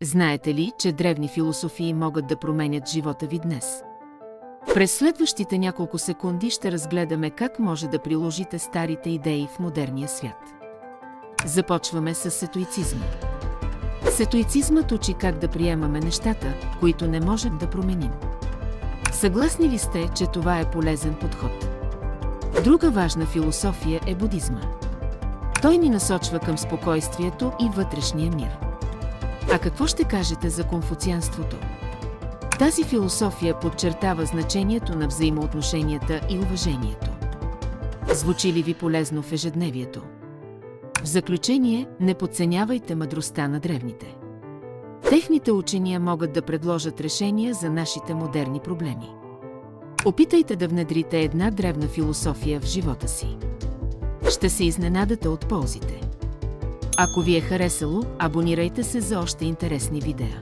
Знаете ли, че древни философии могат да променят живота ви днес? През следващите няколко секунди ще разгледаме как може да приложите старите идеи в модерния свят. Започваме с сетоицизма. Сетоицизмът учи как да приемаме нещата, които не можем да променим. Съгласни ли сте, че това е полезен подход? Друга важна философия е будизма. Той ни насочва към спокойствието и вътрешния мир. А какво ще кажете за конфуцианството? Тази философия подчертава значението на взаимоотношенията и уважението. Звучи ли ви полезно в ежедневието? В заключение, не подценявайте мъдростта на древните. Техните учения могат да предложат решения за нашите модерни проблеми. Опитайте да внедрите една древна философия в живота си. Ще се изненадате от ползите. Ако ви е харесало, абонирайте се за още интересни видеа.